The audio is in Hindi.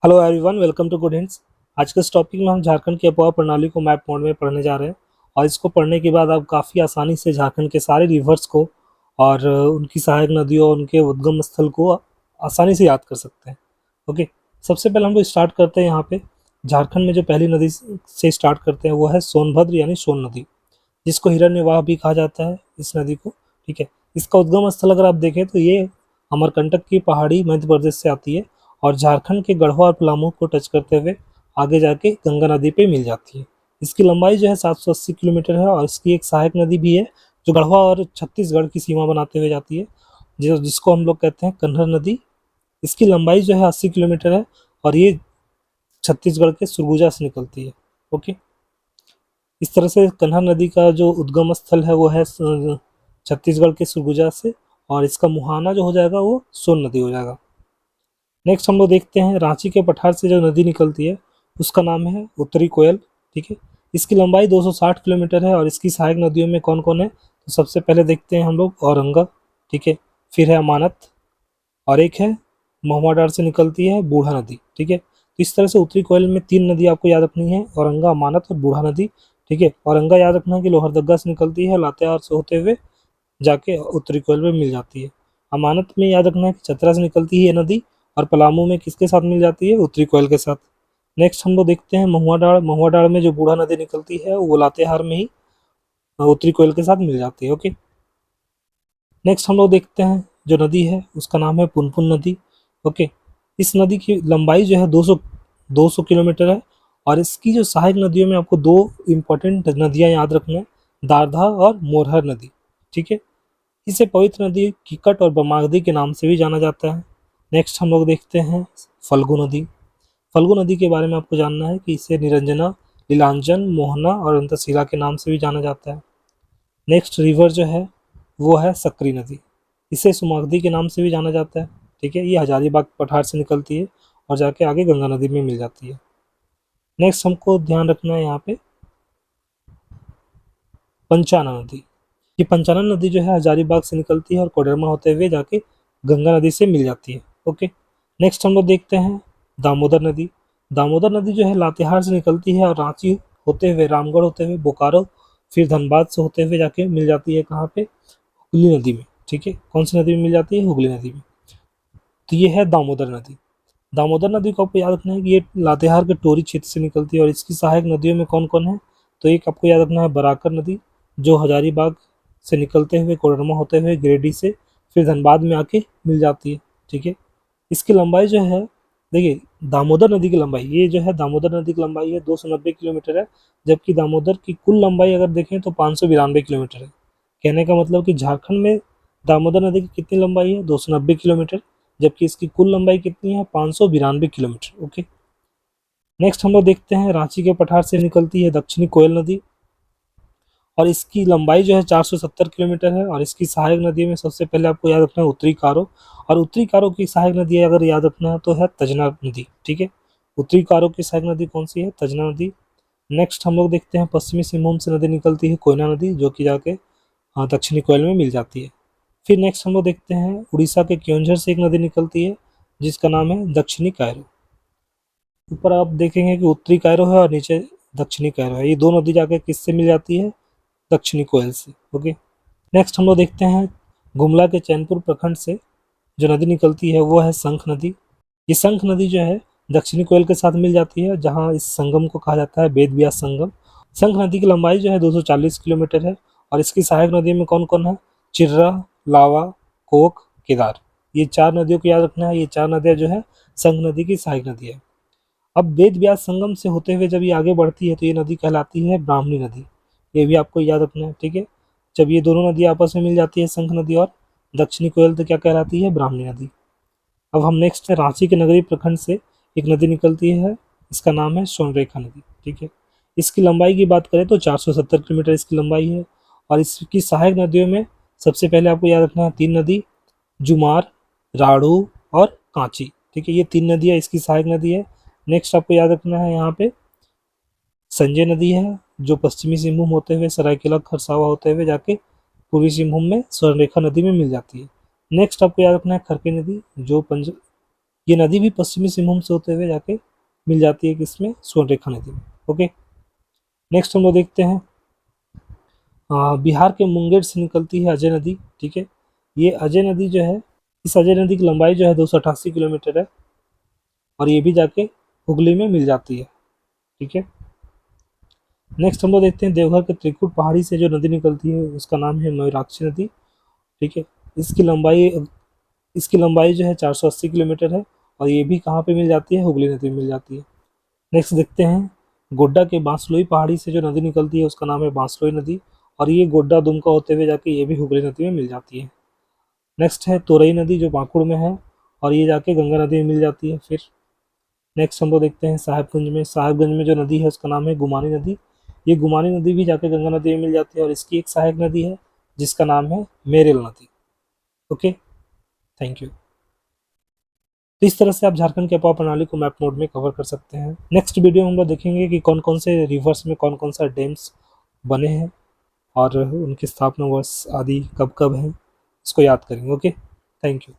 Hello everyone, welcome to good hints. आज के इस टॉपिक में हम झारखंड की आबोहवा प्रणाली को मैप मोड में पढ़ने जा रहे हैं। और इसको पढ़ने के बाद आप काफ़ी आसानी से झारखंड के सारे रिवर्स को और उनकी सहायक नदियों और उनके उद्गम स्थल को आसानी से याद कर सकते हैं। ओके, सबसे पहले हम लोग स्टार्ट करते हैं यहाँ पे। झारखंड में जो पहली नदी से स्टार्ट करते हैं वो है सोनभद्र यानी सोन नदी, जिसको हिरण्यवाह भी कहा जाता है इस नदी को। ठीक है, इसका उद्गम स्थल अगर आप देखें तो ये अमरकंटक की पहाड़ी मध्य प्रदेश से आती है और झारखंड के गढ़वा और पलामू को टच करते हुए आगे जाके गंगा नदी पे मिल जाती है। इसकी लंबाई जो है 780 किलोमीटर है और इसकी एक सहायक नदी भी है जो गढ़वा और छत्तीसगढ़ की सीमा बनाते हुए जाती है, जिसको हम लोग कहते हैं कन्हर नदी। इसकी लंबाई जो है 80 किलोमीटर है और ये छत्तीसगढ़ के सुरगुजा से निकलती है। ओके, इस तरह से कन्हा नदी का जो उद्गम स्थल है वो है छत्तीसगढ़ के सुरगुजा से, और इसका मुहाना जो हो जाएगा वो सोन नदी हो जाएगा। नेक्स्ट हम लोग देखते हैं रांची के पठार से जो नदी निकलती है उसका नाम है उत्तरी कोयल। ठीक है, इसकी लंबाई 260 किलोमीटर है और इसकी सहायक नदियों में कौन कौन है, तो सबसे पहले देखते हैं हम लोग औरंगा। ठीक है, फिर है अमानत और एक है महुआ डार से निकलती है बूढ़ा नदी। ठीक है, तो इस तरह से उत्तरी कोयल में तीन नदी आपको याद रखनी है, औरंगा, अमानत और बूढ़ा नदी। ठीक है, औरंगा याद रखना है कि लोहरदग्गा से निकलती है, लातेहार से होते हुए जाके उत्तरी कोयल में मिल जाती है। अमानत में याद रखना है कि चतरा से निकलती है ये नदी, और पलामू में किसके साथ मिल जाती है, उत्तरी कोयल के साथ। नेक्स्ट हम लोग देखते हैं महुआ डार। महुआ डार में जो बूढ़ा नदी निकलती है वो लातेहार में ही उत्तरी कोयल के साथ मिल जाती है। ओके, नेक्स्ट हम लोग देखते हैं जो नदी है उसका नाम है पुनपुन नदी। ओके, इस नदी की लंबाई जो है 200 किलोमीटर है और इसकी जो सहायक नदियों में आपको दो इम्पोर्टेंट नदियां याद रखना है, दारधा और मोरहर नदी। ठीक है, इसे पवित्र नदी किकट और बमागदी के नाम से भी जाना जाता है। नेक्स्ट हम लोग देखते हैं फल्गु नदी। फल्गु नदी के बारे में आपको जानना है कि इसे निरंजना, नीलांजन, मोहना और अंतशिला के नाम से भी जाना जाता है। नेक्स्ट रिवर जो है वो है सकरी नदी, इसे सुमागदी के नाम से भी जाना जाता है। ठीक है, ये हजारीबाग पठार से निकलती है और जाके आगे गंगा नदी में मिल जाती है। नेक्स्ट हमको ध्यान रखना है यहाँ पे पंचाना नदी। ये पंचानन नदी जो है हजारीबाग से निकलती है और कोडरमा होते हुए जाके गंगा नदी से मिल जाती है। ओके, नेक्स्ट हम लोग देखते हैं दामोदर नदी। दामोदर नदी जो है लातेहार से निकलती है और रांची होते हुए, रामगढ़ होते हुए, बोकारो, फिर धनबाद से होते हुए जाके मिल जाती है कहाँ पे, हुगली नदी में। ठीक है, कौन सी नदी में मिल जाती है, हुगली नदी में। तो ये है दामोदर नदी। दामोदर नदी को आपको याद रखना है कि ये लातेहार के टोरी क्षेत्र से निकलती है और इसकी सहायक नदियों में कौन कौन है, तो एक आपको याद रखना है बराकर नदी, जो हजारीबाग से निकलते हुए कोडरमा होते हुए गिरिडीह से फिर धनबाद में आके मिल जाती है। ठीक है, इसकी लंबाई जो है, देखिए दामोदर नदी की लंबाई, ये जो है दामोदर नदी की लंबाई है 290 किलोमीटर है, जबकि दामोदर की कुल लंबाई अगर देखें तो 592 किलोमीटर है। कहने का मतलब कि झारखंड में दामोदर नदी की कितनी लंबाई है, 290 किलोमीटर, जबकि इसकी कुल लंबाई कितनी है, 592 किलोमीटर। ओके, नेक्स्ट हम लोग देखते हैं रांची के पठार से निकलती है दक्षिणी कोयल नदी और इसकी लंबाई जो है 470 किलोमीटर है और इसकी सहायक नदी में सबसे पहले आपको याद रखना है उत्तरी कारो, और उत्तरी कारो की सहायक नदी अगर याद रखना है तो है तजना नदी। ठीक है, उत्तरी कारो की सहायक नदी कौन सी है, तजना नदी। नेक्स्ट हम लोग देखते हैं पश्चिमी सिंहभूम से नदी निकलती है कोयना नदी, जो कि जाके दक्षिणी कोयल में मिल जाती है। फिर नेक्स्ट हम लोग देखते हैं उड़ीसा के क्योंझर से एक नदी निकलती है जिसका नाम है दक्षिणी कायरो। ऊपर आप देखेंगे कि उत्तरी कायरो है और नीचे दक्षिणी कायरो है, ये दो नदी जाके किससे मिल जाती है, दक्षिणी कोयल से। ओके, नेक्स्ट हम लोग देखते हैं गुमला के चैनपुर प्रखंड से जो नदी निकलती है वो है शंख नदी। ये शंख नदी जो है दक्षिणी कोयल के साथ मिल जाती है, जहाँ इस संगम को कहा जाता है वेद व्यास संगम। शंख नदी की लंबाई जो है 240 किलोमीटर है और इसकी सहायक नदी में कौन कौन है, चिर्रा, लावा, कोक, केदार। ये चार नदियों को याद रखना है, ये चार नदियाँ जो है शंख नदी की सहायक नदी है। अब वेद व्यास संगम से होते हुए जब ये आगे बढ़ती है तो ये नदी कहलाती है ब्राह्मणी नदी, ये भी आपको याद रखना है। ठीक है, जब ये दोनों नदी आपस में मिल जाती है शंख नदी और दक्षिणी कोयल, तो क्या कहलाती है, ब्राह्मणी नदी। अब हम नेक्स्ट है रांची के नगरी प्रखंड से एक नदी निकलती है, इसका नाम है सोनरेखा नदी। ठीक है, इसकी लंबाई की बात करें तो 470 किलोमीटर इसकी लंबाई है और इसकी सहायक नदियों में सबसे पहले आपको याद रखना है तीन नदी, जुमार, राढ़ू और कांची। ठीक है, ये तीन नदियाँ इसकी सहायक नदी है। नेक्स्ट आपको याद रखना है यहाँ पे संजय नदी है, जो पश्चिमी सिंहभूम होते हुए सरायकेला खरसावा होते हुए जाके पूर्वी सिंहभूम में स्वर्णरेखा नदी में मिल जाती है। नेक्स्ट आपको याद रखना है खरके नदी, जो ये नदी भी पश्चिमी सिंहभूम से होते हुए जाके मिल जाती है किसमें, स्वर्णरेखा नदी में। ओके, नेक्स्ट हम लोग देखते हैं बिहार के मुंगेर से निकलती है अजय नदी। ठीक है, ये अजय नदी जो है, इस अजय नदी की लंबाई जो है 288 किलोमीटर है और ये भी जाके हुगली में मिल जाती है। ठीक है, नेक्स्ट हम लोग देखते हैं देवघर के त्रिकुट पहाड़ी से जो नदी निकलती है उसका नाम है मयूराक्षी नदी। ठीक है, इसकी लंबाई इसकी लंबाई जो है 480 किलोमीटर है और ये भी कहाँ पे मिल जाती है, हुगली नदी में मिल जाती है। नेक्स्ट देखते हैं गोड्डा के बांसलोई पहाड़ी से जो नदी निकलती है उसका नाम है बांसलोई नदी और ये गोड्डा दुमका होते हुए जाके ये भी हुगली नदी में मिल जाती है। नेक्स्ट है तोरई नदी जो पाकुड़ में है और ये जाके गंगा नदी में मिल जाती है। फिर नेक्स्ट हम लोग देखते हैं साहेबगंज में जो नदी है उसका नाम है गुमानी नदी। ये गुमानी नदी भी जाके गंगा नदी में मिल जाती है और इसकी एक सहायक नदी है जिसका नाम है मेरेल नदी। Okay, thank you. तो इस तरह से आप झारखंड के अफवाह प्रणाली को मैप मोड में कवर कर सकते हैं। नेक्स्ट वीडियो में हम लोग देखेंगे कि कौन कौन से रिवर्स में कौन कौन सा डैम्स बने हैं और उनकी स्थापना वर्ष आदि कब कब है, इसको याद करेंगे। Okay, thank you.